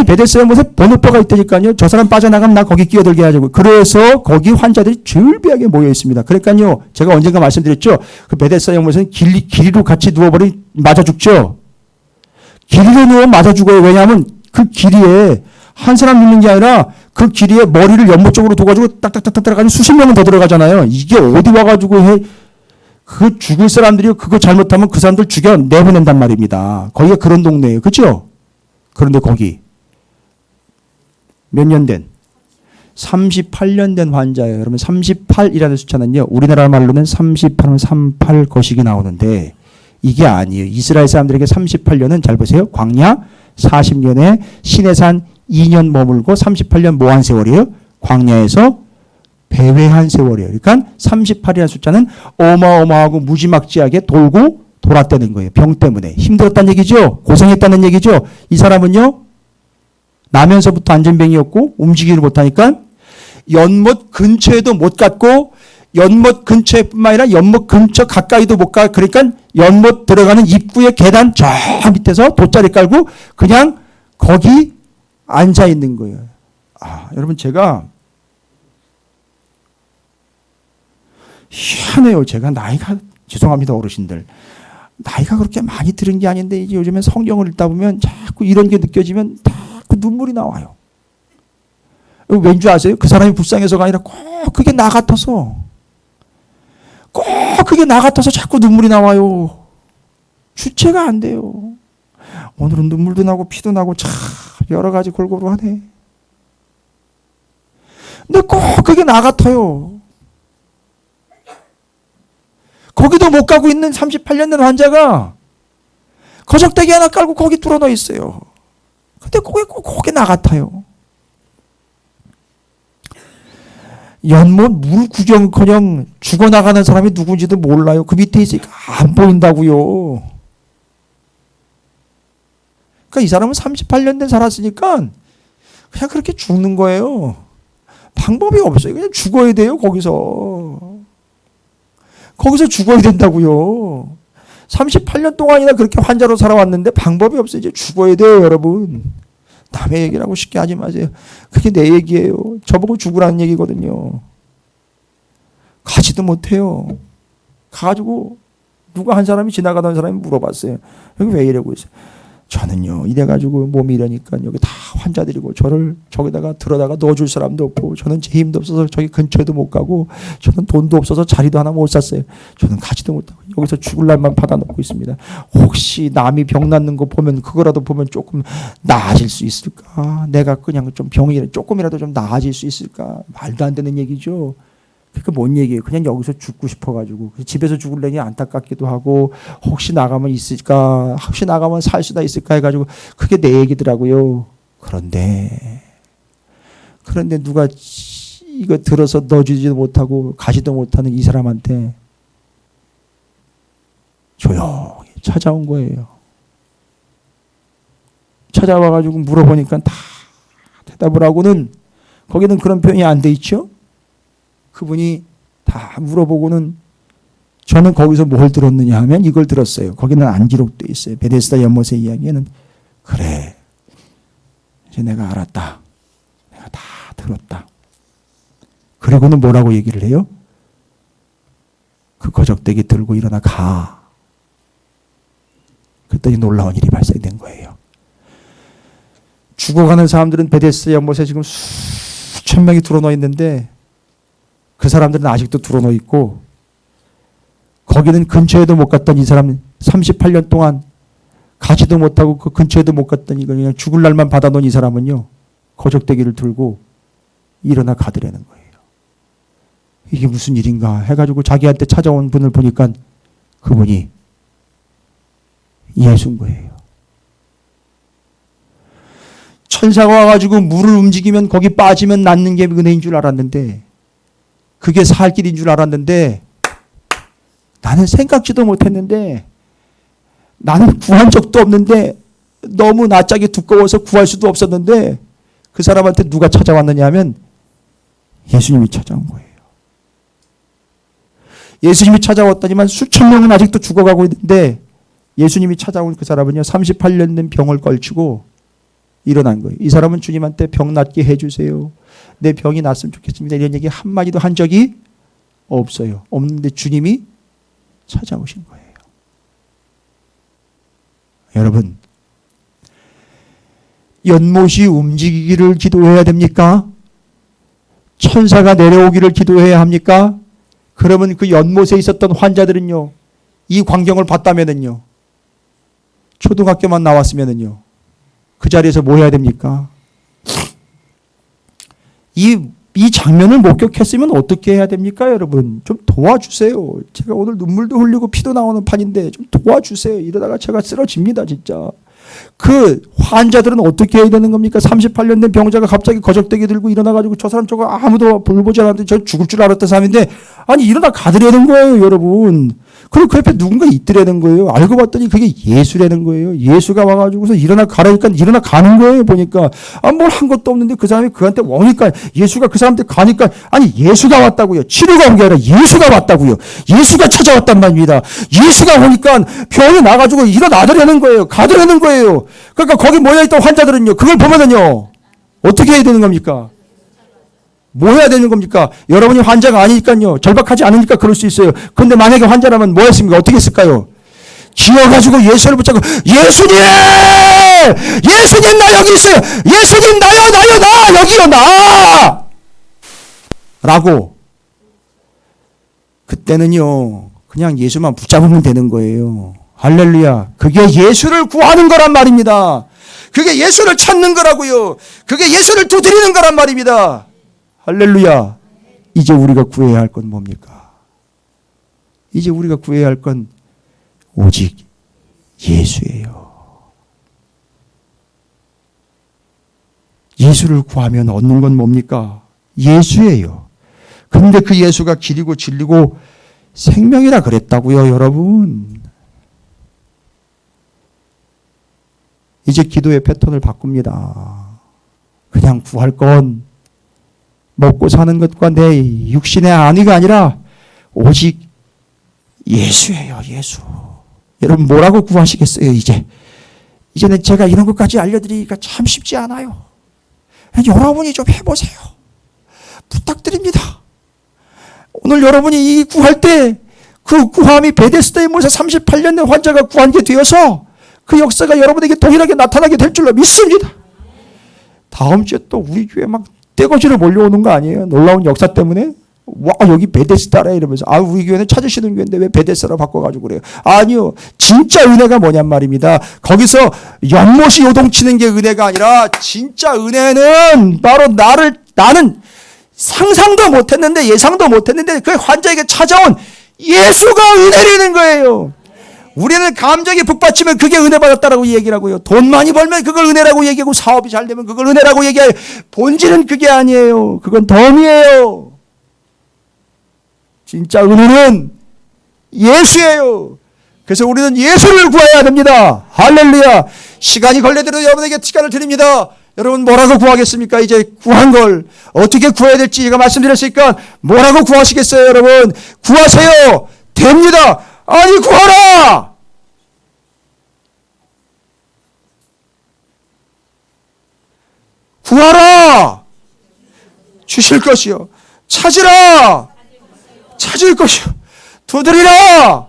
베데스다 연못에 번호표가 있다니까요. 저 사람 빠져나가면 나 거기 끼어들게 하자고. 그래서 거기 환자들이 줄비하게 모여 있습니다. 그러니까요. 제가 언젠가 말씀드렸죠. 그 베데스다 연못에는 길이로 같이 누워버리면 맞아 죽죠. 길이로 누우면 맞아 죽어요. 왜냐하면 그 길이에 한 사람 있는 게 아니라 그 길이에 머리를 연못 쪽으로 둬가지고 딱딱딱딱 들어가면 수십 명은 더 들어가잖아요. 이게 어디 와가지고 그 죽을 사람들이 그거 잘못하면 그 사람들 죽여 내보낸단 말입니다. 거기가 그런 동네예요. 그렇죠? 그런데 거기 몇 년 된? 38년 된 환자예요. 여러분 38이라는 숫자는요. 우리나라 말로는 38하면 38 거식이 나오는데 이게 아니에요. 이스라엘 사람들에게 38년은 잘 보세요. 광야 40년에 시내산 2년 머물고 38년 뭐한 세월이에요? 광야에서 배회한 세월이에요. 그러니까 38이라는 숫자는 어마어마하고 무지막지하게 돌고 돌았다는 거예요. 병 때문에. 힘들었다는 얘기죠. 고생했다는 얘기죠. 이 사람은요. 나면서부터 안전병이었고 움직이지 못하니까 연못 근처에도 못 갔고 연못 근처뿐만 아니라 연못 근처 가까이도 못 가. 그러니까 연못 들어가는 입구의 계단 저 밑에서 돗자리 깔고 그냥 거기 앉아 있는 거예요. 여러분 제가 희한해요. 제가 나이가 죄송합니다 어르신들. 나이가 그렇게 많이 들은 게 아닌데 이제 요즘에 성경을 읽다 보면 자꾸 이런 게 느껴지면 자꾸 눈물이 나와요. 왠 줄 아세요? 그 사람이 불쌍해서가 아니라 꼭 그게 나 같아서. 꼭 그게 나 같아서 자꾸 눈물이 나와요. 주체가 안 돼요. 오늘은 눈물도 나고 피도 나고 참 여러 가지 골고루 하네. 근데 꼭 그게 나 같아요. 거기도 못 가고 있는 38년 된 환자가 거적대기 하나 깔고 거기 뚫어놓어 있어요. 근데 그게 나 같아요. 연못 물 구경커녕 죽어나가는 사람이 누군지도 몰라요. 그 밑에 있으니까 안 보인다고요. 그러니까 이 사람은 38년 된 살았으니까 그냥 그렇게 죽는 거예요. 방법이 없어요. 그냥 죽어야 돼요. 거기서 죽어야 된다고요. 38년 동안이나 그렇게 환자로 살아왔는데 방법이 없어요. 이제 죽어야 돼요, 여러분. 남의 얘기라고 쉽게 하지 마세요. 그게 내 얘기예요. 저보고 죽으라는 얘기거든요. 가지도 못해요. 가가지고 누가 한 사람이 지나가던 사람이 물어봤어요. 여기 왜 이러고 있어요? 저는요 이래가지고 몸이 이러니까 여기 다 환자들이고 저를 저기다가 들어다가 넣어줄 사람도 없고 저는 제 힘도 없어서 저기 근처에도 못 가고 저는 돈도 없어서 자리도 하나 못 샀어요. 저는 가지도 못하고 여기서 죽을 날만 받아놓고 있습니다. 혹시 남이 병 낫는 거 보면 그거라도 보면 조금 나아질 수 있을까? 내가 그냥 좀 병이 조금이라도 좀 나아질 수 있을까? 말도 안 되는 얘기죠. 그러니까 뭔 얘기예요? 그냥 여기서 죽고 싶어가지고 집에서 죽을래니 안타깝기도 하고 혹시 나가면 있을까? 혹시 나가면 살 수가 있을까? 해가지고 그게 내 얘기더라고요. 그런데 누가 이거 들어서 넣어주지도 못하고 가지도 못하는 이 사람한테 조용히 찾아온 거예요. 찾아와가지고 물어보니까 다 대답을 하고는 거기는 그런 표현이 안 돼 있죠? 그분이 다 물어보고는 저는 거기서 뭘 들었느냐 하면 이걸 들었어요. 거기는 안 기록되어 있어요. 베데스다 연못의 이야기에는 그래 이제 내가 알았다. 내가 다 들었다. 그리고는 뭐라고 얘기를 해요? 그 거적대기 들고 일어나 가. 그랬더니 놀라운 일이 발생된 거예요. 죽어가는 사람들은 베데스다 연못에 지금 수천 명이 들어놓여 있는데 그 사람들은 아직도 들어놓여 있고 거기는 근처에도 못 갔던 이 사람 38년 동안 가지도 못하고 그 근처에도 못 갔던 이거 그냥 죽을 날만 받아놓은 이 사람은요 거적대기를 들고 일어나 가더라는 거예요. 이게 무슨 일인가 해가지고 자기한테 찾아온 분을 보니까 그분이 예수인 거예요. 천사가 와가지고 물을 움직이면 거기 빠지면 낫는 게 은혜인 줄 알았는데 그게 살 길인 줄 알았는데 나는 생각지도 못했는데 나는 구한 적도 없는데 너무 낯짝이 두꺼워서 구할 수도 없었는데 그 사람한테 누가 찾아왔느냐 하면 예수님이 찾아온 거예요. 예수님이 찾아왔더니만 수천 명은 아직도 죽어가고 있는데 예수님이 찾아온 그 사람은요 38년 된 병을 걸치고 일어난 거예요. 이 사람은 주님한테 병 낫게 해주세요. 내 병이 낫으면 좋겠습니다. 이런 얘기 한마디도 한 적이 없어요. 없는데 주님이 찾아오신 거예요. 여러분, 연못이 움직이기를 기도해야 됩니까? 천사가 내려오기를 기도해야 합니까? 그러면 그 연못에 있었던 환자들은요, 이 광경을 봤다면은요, 초등학교만 나왔으면은요, 그 자리에서 뭐 해야 됩니까? 이 장면을 목격했으면 어떻게 해야 됩니까, 여러분? 좀 도와주세요. 제가 오늘 눈물도 흘리고 피도 나오는 판인데 좀 도와주세요. 이러다가 제가 쓰러집니다, 진짜. 그 환자들은 어떻게 해야 되는 겁니까? 38년 된 병자가 갑자기 거적대기 들고 일어나가지고 저 사람 저거 아무도 돌보지 않았는데 저 죽을 줄 알았던 사람인데 아니 일어나 가더라는 거예요, 여러분. 그리고 그 옆에 누군가 있더라는 거예요. 알고 봤더니 그게 예수라는 거예요. 예수가 와가지고서 일어나 가라니까 일어나 가는 거예요, 보니까. 뭘 한 것도 없는데 그 사람이 그한테 오니까 예수가 그 사람한테 가니까 아니 예수가 왔다고요. 치료가 온 게 아니라 예수가 왔다고요. 예수가 찾아왔단 말입니다. 예수가 오니까 병이 나가지고 일어나더라는 거예요. 가더라는 거예요. 그러니까 거기 모여있던 환자들은요. 그걸 보면은요. 어떻게 해야 되는 겁니까? 뭐 해야 되는 겁니까? 여러분이 환자가 아니니까요. 절박하지 않으니까 그럴 수 있어요. 그런데 만약에 환자라면 뭐 했습니까? 어떻게 했을까요? 기어가지고 예수를 붙잡고 예수님! 예수님 나 여기 있어요! 예수님 나요 나 여기요 나! 라고 그때는요. 그냥 예수만 붙잡으면 되는 거예요. 할렐루야. 그게 예수를 구하는 거란 말입니다. 그게 예수를 찾는 거라고요. 그게 예수를 두드리는 거란 말입니다. 할렐루야. 이제 우리가 구해야 할 건 뭡니까? 이제 우리가 구해야 할 건 오직 예수예요. 예수를 구하면 얻는 건 뭡니까? 예수예요. 그런데 그 예수가 길이고 진리고 생명이라 그랬다고요, 여러분. 이제 기도의 패턴을 바꿉니다. 그냥 구할 건 먹고 사는 것과 내 육신의 안위가 아니라 오직 예수예요, 예수. 여러분 뭐라고 구하시겠어요, 이제? 이제는 제가 이런 것까지 알려드리기가 참 쉽지 않아요. 여러분이 좀 해보세요. 부탁드립니다. 오늘 여러분이 이 구할 때 그 구함이 베데스다의 물에서 38년 된 환자가 구하게 되어서 그 역사가 여러분에게 동일하게 나타나게 될 줄로 믿습니다. 다음 주에 또 우리 교회 막 떼거지로 몰려오는 거 아니에요? 놀라운 역사 때문에? 와, 여기 베데스다래 이러면서 우리 교회는 찾으시는 교회인데 왜 베데스다로 바꿔가지고 그래요? 아니요, 진짜 은혜가 뭐냔 말입니다. 거기서 연못이 요동치는 게 은혜가 아니라 진짜 은혜는 바로 나는 상상도 못했는데 예상도 못했는데 그 환자에게 찾아온 예수가 은혜라는 거예요. 우리는 감정이 북받치면 그게 은혜 받았다라고 얘기를 하고요. 돈 많이 벌면 그걸 은혜라고 얘기하고 사업이 잘 되면 그걸 은혜라고 얘기해요. 본질은 그게 아니에요. 그건 덤이에요. 진짜 은혜는 예수예요. 그래서 우리는 예수를 구해야 됩니다. 할렐루야. 시간이 걸려도 여러분에게 시간을 드립니다. 여러분 뭐라고 구하겠습니까? 이제 구한 걸 어떻게 구해야 될지 제가 말씀드렸으니까 뭐라고 구하시겠어요? 여러분 구하세요. 됩니다. 아니 구하라. 구하라. 주실 것이요. 찾으라. 찾을 것이요. 두드리라.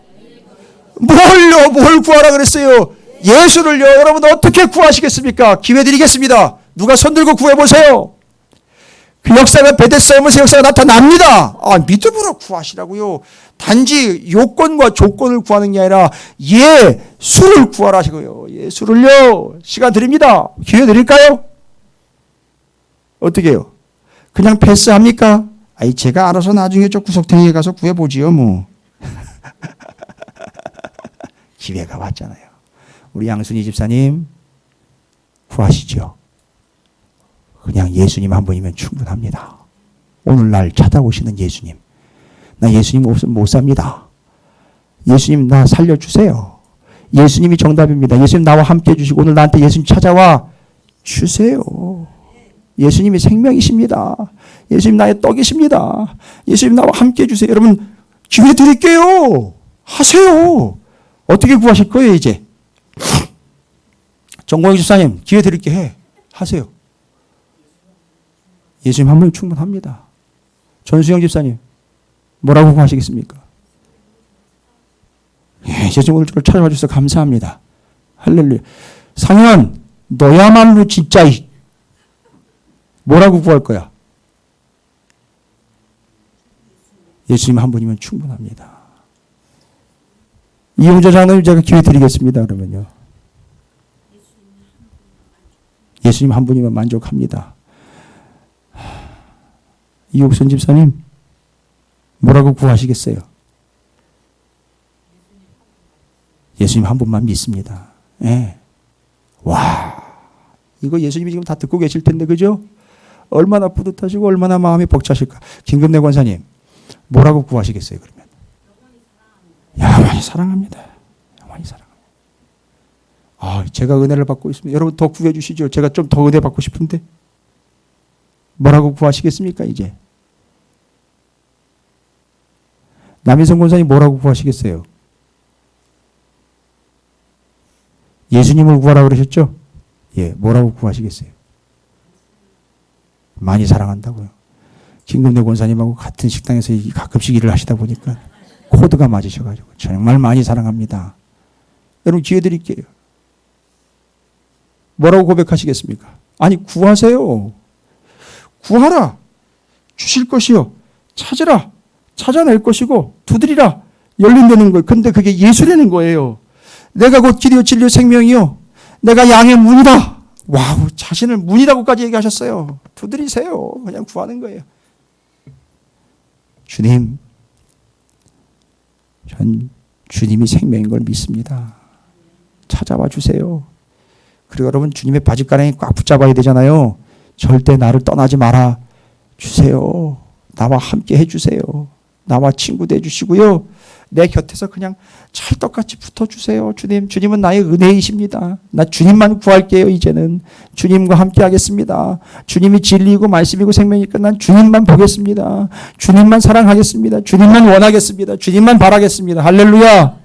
뭘 구하라 그랬어요? 예수를요. 여러분 어떻게 구하시겠습니까? 기회 드리겠습니다. 누가 손들고 구해보세요. 그 역사가 베데스다의 물에서 역사가 나타납니다. 믿음으로 구하시라고요. 단지 요건과 조건을 구하는 게 아니라 예수를 구하라 하시고요. 예수를요. 시간 드립니다. 기회 드릴까요? 어떻게 해요? 그냥 패스합니까? 제가 알아서 나중에 저 구석탱이에 가서 구해보지요 뭐. 기회가 왔잖아요. 우리 양순희 집사님 구하시죠. 그냥 예수님 한 분이면 충분합니다. 오늘날 찾아오시는 예수님. 나 예수님 없으면 못 삽니다. 예수님 나 살려주세요. 예수님이 정답입니다. 예수님 나와 함께 해주시고 오늘 나한테 예수님 찾아와 주세요. 예수님이 생명이십니다. 예수님 나의 떡이십니다. 예수님 나와 함께 해주세요. 여러분 기회 드릴게요. 하세요. 어떻게 구하실 거예요 이제? 정광희 집사님 기회 드릴게 해. 하세요. 예수님 한 분이 충분합니다. 전수영 집사님 뭐라고 구하시겠습니까? 예수님 오늘 저를 찾아와 주셔서 감사합니다. 할렐루야. 상현 너야말로 진짜 뭐라고 구할 거야? 예수님 한 분이면 충분합니다. 이용재 장로님 제가 기회 드리겠습니다. 그러면요. 예수님 한 분이면 만족합니다. 이옥선 집사님 뭐라고 구하시겠어요? 예수님 한 분만 믿습니다. 예. 와, 이거 예수님이 지금 다 듣고 계실 텐데 그죠? 얼마나 뿌듯하시고 얼마나 마음이 벅차실까. 김금래 권사님 뭐라고 구하시겠어요 그러면? 영원히 사랑합니다. 영원히 사랑합니다. 제가 은혜를 받고 있습니다. 여러분 더 구해 주시죠. 제가 좀 더 은혜 받고 싶은데 뭐라고 구하시겠습니까 이제? 남인성 권사님 뭐라고 구하시겠어요? 예수님을 구하라고 그러셨죠? 예, 뭐라고 구하시겠어요? 많이 사랑한다고요. 김금래 권사님하고 같은 식당에서 가끔씩 일을 하시다 보니까 코드가 맞으셔가지고 정말 많이 사랑합니다. 여러분 기회 드릴게요. 뭐라고 고백하시겠습니까? 아니 구하세요. 구하라. 주실 것이요. 찾으라. 찾아낼 것이고 두드리라. 열린다는 거예요. 근데 그게 예수라는 거예요. 내가 곧 길이요 진리요 생명이요. 내가 양의 문이다. 와우, 자신을 문이라고까지 얘기하셨어요. 두드리세요. 그냥 구하는 거예요. 주님, 전 주님이 생명인 걸 믿습니다. 찾아와 주세요. 그리고 여러분 주님의 바짓가랑이 꽉 붙잡아야 되잖아요. 절대 나를 떠나지 말아 주세요. 나와 함께 해주세요. 나와 친구 돼주시고요. 내 곁에서 그냥 찰떡같이 붙어주세요. 주님은 나의 은혜이십니다. 나 주님만 구할게요. 이제는 주님과 함께 하겠습니다. 주님이 진리이고 말씀이고 생명이니까 난 주님만 보겠습니다. 주님만 사랑하겠습니다. 주님만 원하겠습니다. 주님만 바라겠습니다. 할렐루야.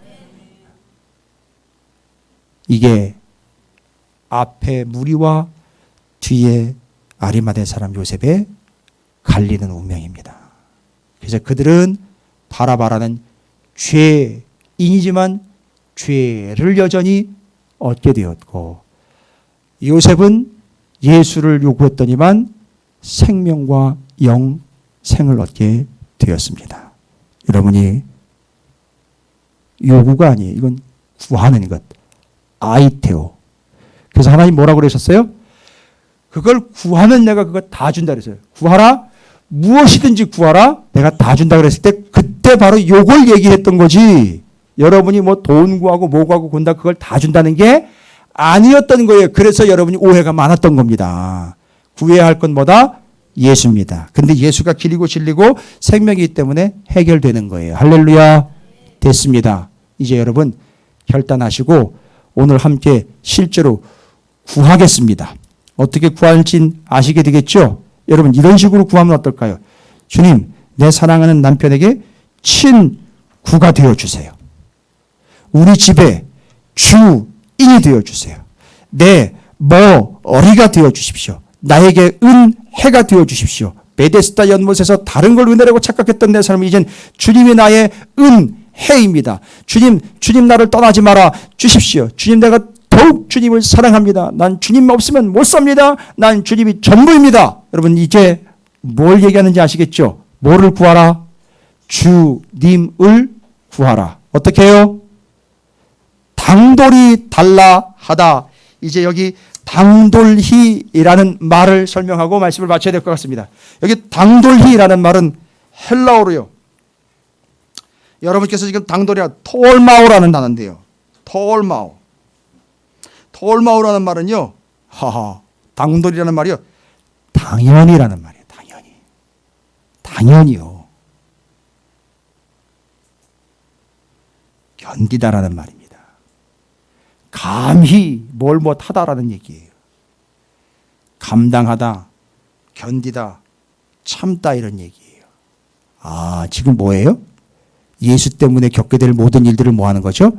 이게 앞에 무리와 뒤에 아리마대 사람 요셉의 갈리는 운명입니다. 그래서 그들은 바라바라는 죄인이지만 죄를 여전히 얻게 되었고, 요셉은 예수를 요구했더니만 생명과 영생을 얻게 되었습니다. 여러분이 요구가 아니에요. 이건 구하는 것. 아이테오. 그래서 하나님 뭐라고 그러셨어요? 그걸 구하면 내가 그거 다 준다 그랬어요. 구하라. 무엇이든지 구하라. 내가 다 준다 그랬을 때 그때 바로 요걸 얘기했던 거지. 여러분이 뭐 돈 구하고 뭐 구하고 군다 그걸 다 준다는 게 아니었던 거예요. 그래서 여러분이 오해가 많았던 겁니다. 구해야 할 건 뭐다? 예수입니다. 근데 예수가 길이고 진리고 생명이기 때문에 해결되는 거예요. 할렐루야. 됐습니다. 이제 여러분 결단하시고 오늘 함께 실제로 구하겠습니다. 어떻게 구할지 아시게 되겠죠? 여러분 이런 식으로 구하면 어떨까요? 주님, 내 사랑하는 남편에게 친구가 되어주세요. 우리 집에 주인이 되어주세요. 내 머리가 되어주십시오. 나에게 은혜가 되어주십시오. 베데스다 연못에서 다른 걸 은혜라고 착각했던 내 삶이 이젠 주님이 나의 은혜입니다. 주님 나를 떠나지 말아 주십시오. 주님, 내가 더욱 주님을 사랑합니다. 난 주님 없으면 못 삽니다. 난 주님이 전부입니다. 여러분 이제 뭘 얘기하는지 아시겠죠? 뭐를 구하라? 주님을 구하라. 어떻게 해요? 당돌이 달라 하다. 이제 여기 당돌히라는 말을 설명하고 말씀을 마쳐야 될 것 같습니다. 여기 당돌히라는 말은 헬라어로요. 여러분께서 지금 당돌이라 톨마오라는 단어인데요. 톨마오라는 말은요. 당돌이라는 말이요. 당연이라는 말이에요. 당연히요. 견디다라는 말입니다. 감히 뭘 못하다라는 얘기예요. 감당하다, 견디다, 참다 이런 얘기예요. 지금 뭐예요? 예수 때문에 겪게 될 모든 일들을 뭐 하는 거죠?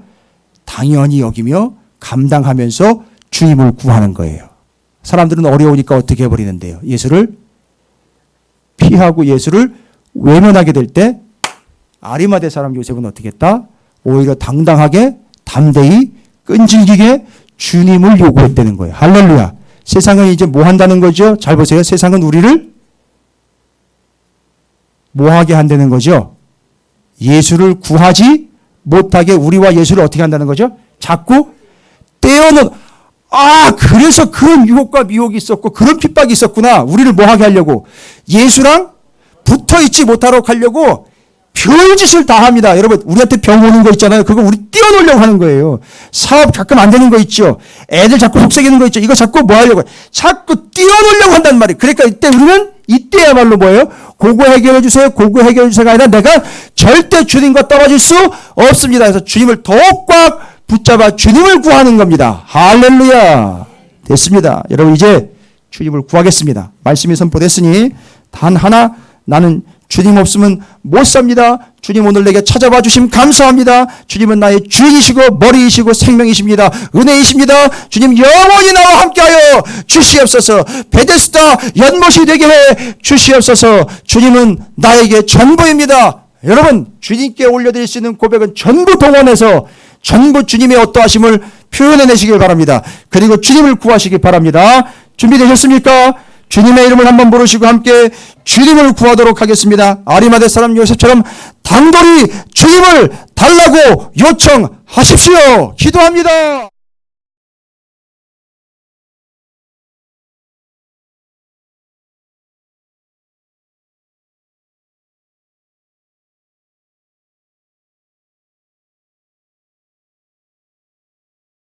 당연히 여기며 감당하면서 주님을 구하는 거예요. 사람들은 어려우니까 어떻게 해버리는데요? 예수를 피하고 예수를 외면하게 될 때 아리마대 사람 요셉은 어떻게 했다? 오히려 당당하게 담대히 끈질기게 주님을 요구했다는 거예요. 할렐루야. 세상은 이제 뭐 한다는 거죠? 잘 보세요. 세상은 우리를 뭐 하게 한다는 거죠? 예수를 구하지 못하게 우리와 예수를 어떻게 한다는 거죠? 자꾸 떼어놓은. 그래서 그런 유혹과 미혹이 있었고 그런 핍박이 있었구나. 우리를 뭐 하게 하려고? 예수랑 붙어있지 못하도록 하려고 별짓을 다 합니다. 여러분 우리한테 병 오는 거 있잖아요. 그거 우리 띄워놓으려고 하는 거예요. 사업 가끔 안 되는 거 있죠. 애들 자꾸 속삭이는 거 있죠. 이거 자꾸 뭐 하려고 자꾸 띄워놓으려고 한단 말이에요. 그러니까 이때야말로 뭐예요? 고거 해결해 주세요. 고거 해결해 주세요가 아니라 내가 절대 주님과 떨어질 수 없습니다. 그래서 주님을 더욱 꽉 붙잡아 주님을 구하는 겁니다. 할렐루야. 됐습니다. 여러분 이제 주님을 구하겠습니다. 말씀이 선포됐으니 단 하나, 나는 주님 없으면 못 삽니다. 주님 오늘 내게 찾아와 주심 감사합니다. 주님은 나의 주인이시고 머리이시고 생명이십니다. 은혜이십니다. 주님 영원히 나와 함께하여 주시옵소서. 베데스다 연못이 되게 해 주시옵소서. 주님은 나에게 전부입니다. 여러분 주님께 올려드릴 수 있는 고백은 전부 동원해서 전부 주님의 어떠하심을 표현해내시길 바랍니다. 그리고 주님을 구하시기 바랍니다. 준비되셨습니까? 주님의 이름을 한번 부르시고 함께 주님을 구하도록 하겠습니다. 아리마대 사람 요셉처럼 당돌이 주님을 달라고 요청하십시오. 기도합니다.